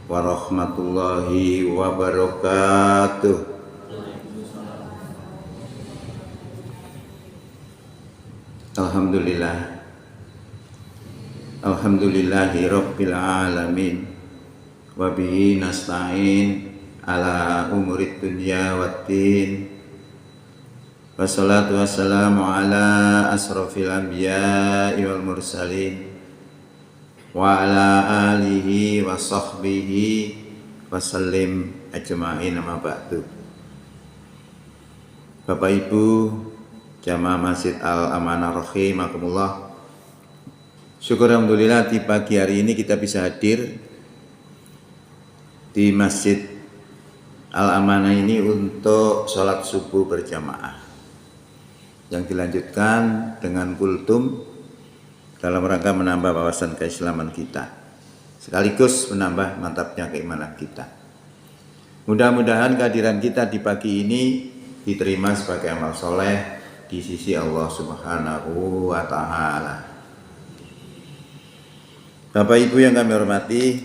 warahmatullahi wabarakatuh. Alhamdulillah. Alhamdulillahi rabbil alamin. Wa bihi nasta'in ala umurid dunya waddin. Wassalatu wassalamu ala asrofil anbiya'i wal mursalin wa ala alihi wa sahbihi wa sallim ajma'in, amma ba'du. Bapak Ibu jamaah Masjid Al-Amanah rahimakumullah, syukur alhamdulillah di pagi hari ini kita bisa hadir di Masjid Al-Amanah ini untuk sholat subuh berjamaah yang dilanjutkan dengan kultum dalam rangka menambah wawasan keislaman kita, sekaligus menambah mantapnya keimanan kita. Mudah-mudahan kehadiran kita di pagi ini diterima sebagai amal soleh di sisi Allah Subhanahu wa Ta'ala. Bapak Ibu yang kami hormati,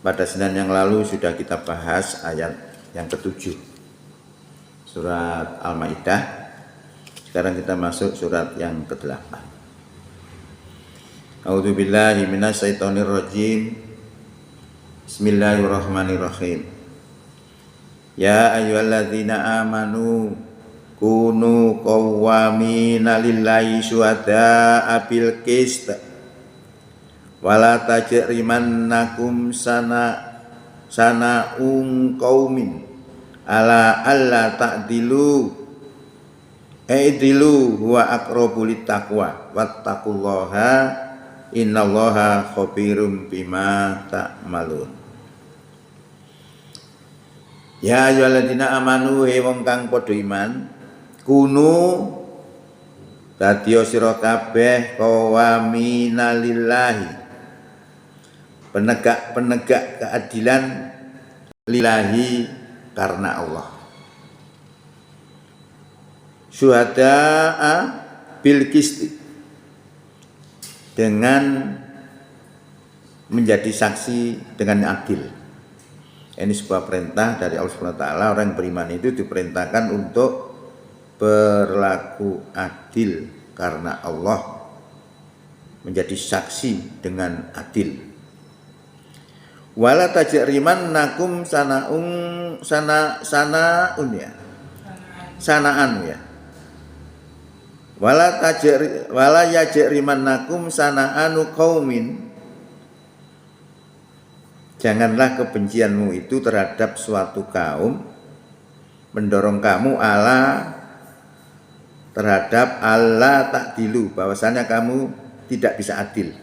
pada Senin yang lalu sudah kita bahas ayat yang ke-7 surat Al-Maidah. Sekarang kita masuk surat yang ke-8. A'udzubillahi minasyaitonirrajim. Bismillahirrahmanirrahim. Ya ayyuhalladzina amanu kunu qawwamina lillahi syuhada'a bil qist wala tajrimannakum sana'un qaumin ala alla ta'dilu i'dilu huwa aqrabu littaqwa wattaqullaha innallaha khabirum bima ta'malun. Ya ayyuhalladzina amanu, he wong kang padha iman, kunu dadiya sira kabeh qawamina lillahi, penegak keadilan lillahi karena Allah. Syuhada'a bil qisti, dengan menjadi saksi dengan adil. Ini sebuah perintah dari Allah Subhanahu wa Ta'ala. Orang yang beriman itu diperintahkan untuk berlaku adil karena Allah, menjadi saksi dengan adil. Wala tajrimannakum sana'un ya. Wala yajrimannakum sana'anu qaumin, janganlah kebencianmu itu terhadap suatu kaum mendorong kamu terhadap Allah ta'dilu, bahwasanya kamu tidak bisa adil.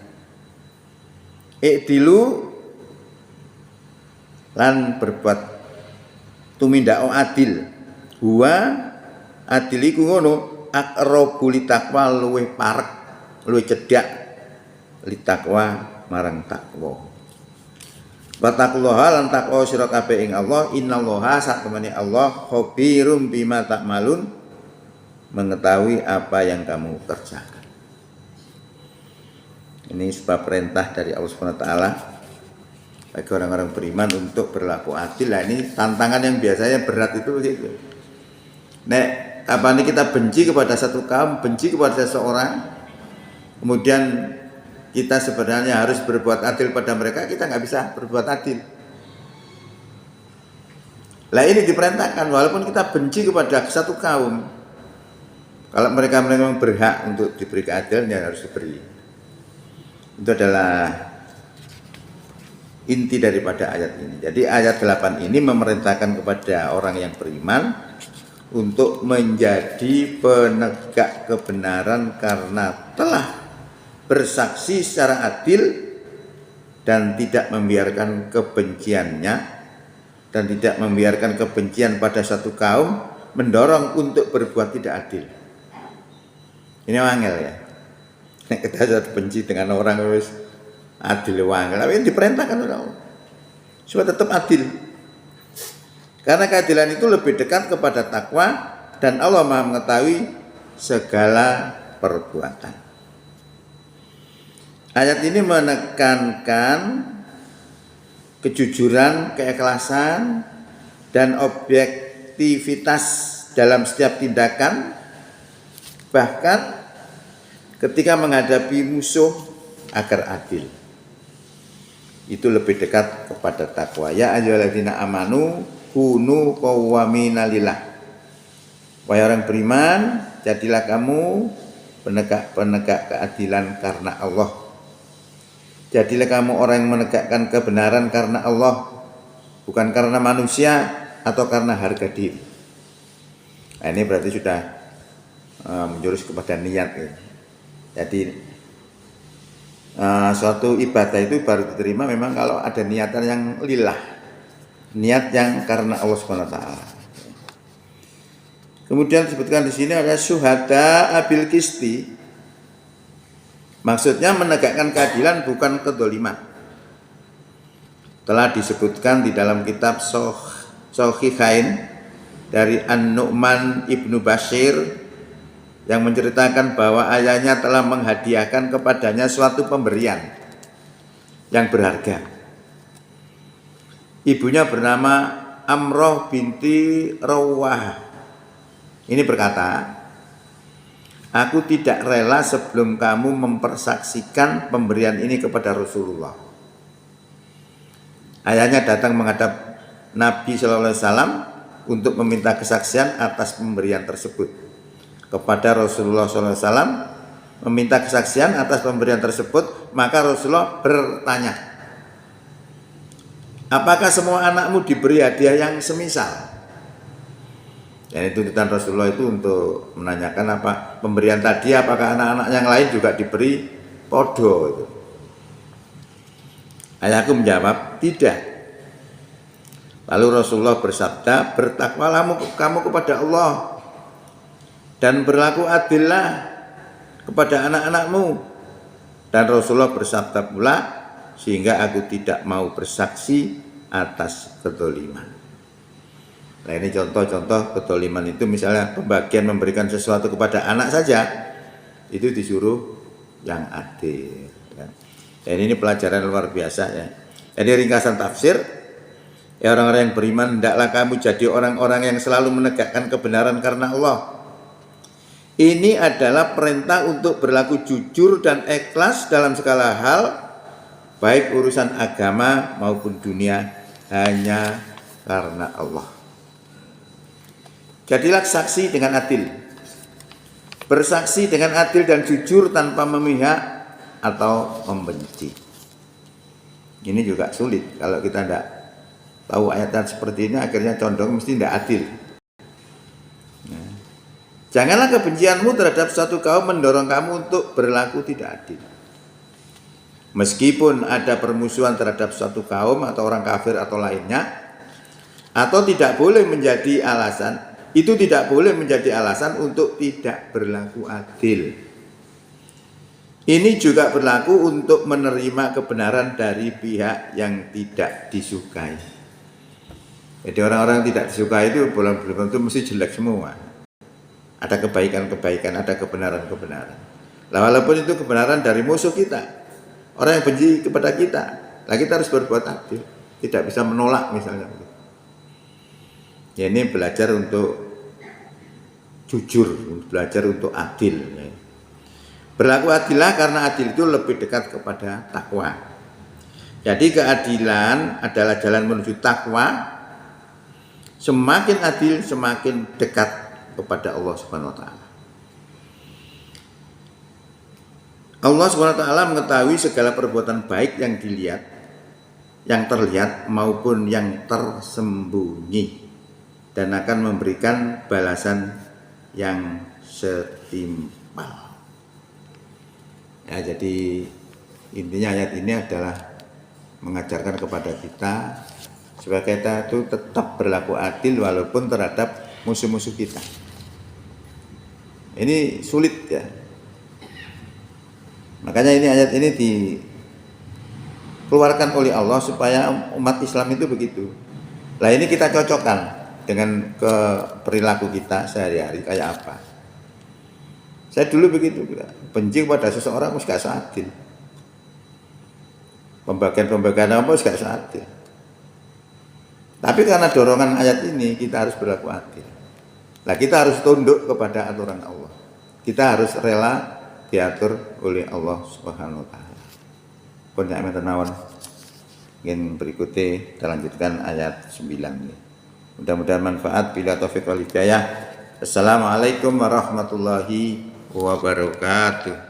I'dilu lan berbuat tumindako adil, huwa adil iku ngono aqrabu litaqwa, luwih parek luwih cedhak litaqwa marang takwa. Wattaqullaha lan takwa sira kabeh ing Allah, innallaha satemene Allah khabirum bima ta'malun, mengetahui apa yang kamu kerjakan. Ini sebuah perintah dari Allah Subhanahu wa Ta'ala bagi orang-orang beriman untuk berlaku adil. Nah, ini tantangan yang biasanya berat itu begitu. Apa ini kita benci kepada satu kaum, benci kepada seseorang, kemudian kita sebenarnya harus berbuat adil pada mereka, kita nggak bisa berbuat adil. Lah ini diperintahkan, walaupun kita benci kepada satu kaum, kalau mereka memang berhak untuk diberi keadilan, ya harus diberi. Itu adalah inti daripada ayat ini. Jadi ayat 8 ini memerintahkan kepada orang yang beriman untuk menjadi penegak kebenaran karena telah bersaksi secara adil dan tidak membiarkan kebenciannya, dan tidak membiarkan kebencian pada satu kaum mendorong untuk berbuat tidak adil. Ini wangel ya. Kita harus benci dengan orang wis adil wangel, tapi diperintahkan oleh Allah supaya tetap adil. Karena keadilan itu lebih dekat kepada takwa, dan Allah Maha mengetahui segala perbuatan. Ayat ini menekankan kejujuran, keikhlasan, dan objektivitas dalam setiap tindakan, bahkan ketika menghadapi musuh agar adil. Itu lebih dekat kepada takwa. Ya ayyuhalladzina amanu kunu qawwamina lillah. Wahai orang beriman, jadilah kamu penegak-penegak keadilan karena Allah. Jadilah kamu orang yang menegakkan kebenaran karena Allah, bukan karena manusia atau karena harga diri. Nah, ini berarti sudah menjurus kepada niat ya. Jadi suatu ibadah itu baru diterima memang kalau ada niatan yang lillah, niat yang karena Allah Subhanahu wa taala. Kemudian disebutkan di sini ada syuhada abil qisti. Maksudnya menegakkan keadilan bukan kedzaliman. Telah disebutkan di dalam kitab Shahihain dari An-Nu'man Ibnu Bashir yang menceritakan bahwa ayahnya telah menghadiahkan kepadanya suatu pemberian yang berharga. Ibunya bernama Amroh binti Rawah. Ini berkata, aku tidak rela sebelum kamu mempersaksikan pemberian ini kepada Rasulullah. Ayahnya datang menghadap Nabi Shallallahu Alaihi Wasallam untuk meminta kesaksian atas pemberian tersebut. Kepada Rasulullah Shallallahu Alaihi Wasallam meminta kesaksian atas pemberian tersebut, maka Rasulullah bertanya, apakah semua anakmu diberi hadiah yang semisal? Dan tuntutan Rasulullah itu untuk menanyakan apa pemberian tadi, apakah anak-anak yang lain juga diberi podo itu. Ayahku menjawab, tidak. Lalu Rasulullah bersabda, bertakwalah kamu kepada Allah dan berlaku adillah kepada anak-anakmu. Dan Rasulullah bersabda pula, sehingga aku tidak mau bersaksi atas kedzaliman. Nah, ini contoh-contoh kedzaliman itu, misalnya pembagian memberikan sesuatu kepada anak saja itu disuruh yang adil ya. Dan ini pelajaran luar biasa ya. Jadi ringkasan tafsir, ya orang-orang yang beriman, hendaklah kamu jadi orang-orang yang selalu menegakkan kebenaran karena Allah. Ini adalah perintah untuk berlaku jujur dan ikhlas dalam segala hal, baik urusan agama maupun dunia, hanya karena Allah. Jadilah saksi dengan adil, bersaksi dengan adil dan jujur tanpa memihak atau membenci. Ini juga sulit kalau kita tidak tahu ayat seperti ini, akhirnya condong mesti tidak adil. Nah, janganlah kebencianmu terhadap suatu kaum mendorong kamu untuk berlaku tidak adil. Meskipun ada permusuhan terhadap suatu kaum atau orang kafir atau lainnya, atau tidak boleh menjadi alasan. Itu tidak boleh menjadi alasan untuk tidak berlaku adil. Ini juga berlaku untuk menerima kebenaran dari pihak yang tidak disukai. Jadi orang-orang yang tidak disukai itu belum tentu mesti jelek semua. Ada kebaikan-kebaikan, ada kebenaran-kebenaran. Nah, walaupun itu kebenaran dari musuh kita, orang yang benci kepada kita, lah kita harus berbuat adil. Tidak bisa menolak misalnya. Ya, ini belajar untuk jujur, belajar untuk adil. Berlaku adillah karena adil itu lebih dekat kepada takwa. Jadi keadilan adalah jalan menuju takwa. Semakin adil, semakin dekat kepada Allah Subhanahu wa taala. Allah Subhanahu wa taala mengetahui segala perbuatan baik yang dilihat, yang terlihat maupun yang tersembunyi, dan akan memberikan balasan yang setimpal. Ya, jadi intinya ayat ini adalah mengajarkan kepada kita supaya kita itu tetap berlaku adil walaupun terhadap musuh-musuh kita. Ini sulit ya. Makanya ini ayat ini dikeluarkan oleh Allah supaya umat Islam itu begitu. Nah, ini kita cocokkan dengan ke perilaku kita sehari-hari kayak apa. Saya dulu begitu, benci pada seseorang harus gak seadil. Pembagian apa harus gak seadil. Tapi karena dorongan ayat ini kita harus berlaku adil. Nah, kita harus tunduk kepada aturan Allah. Kita harus rela diatur oleh Allah Subhanahu wa taala. Pun nek menawan ingin berikutnya kita lanjutkan ayat 9 ini. Mudah-mudahan manfaat. Bila taufik wal hidayah. Assalamualaikum warahmatullahi wabarakatuh.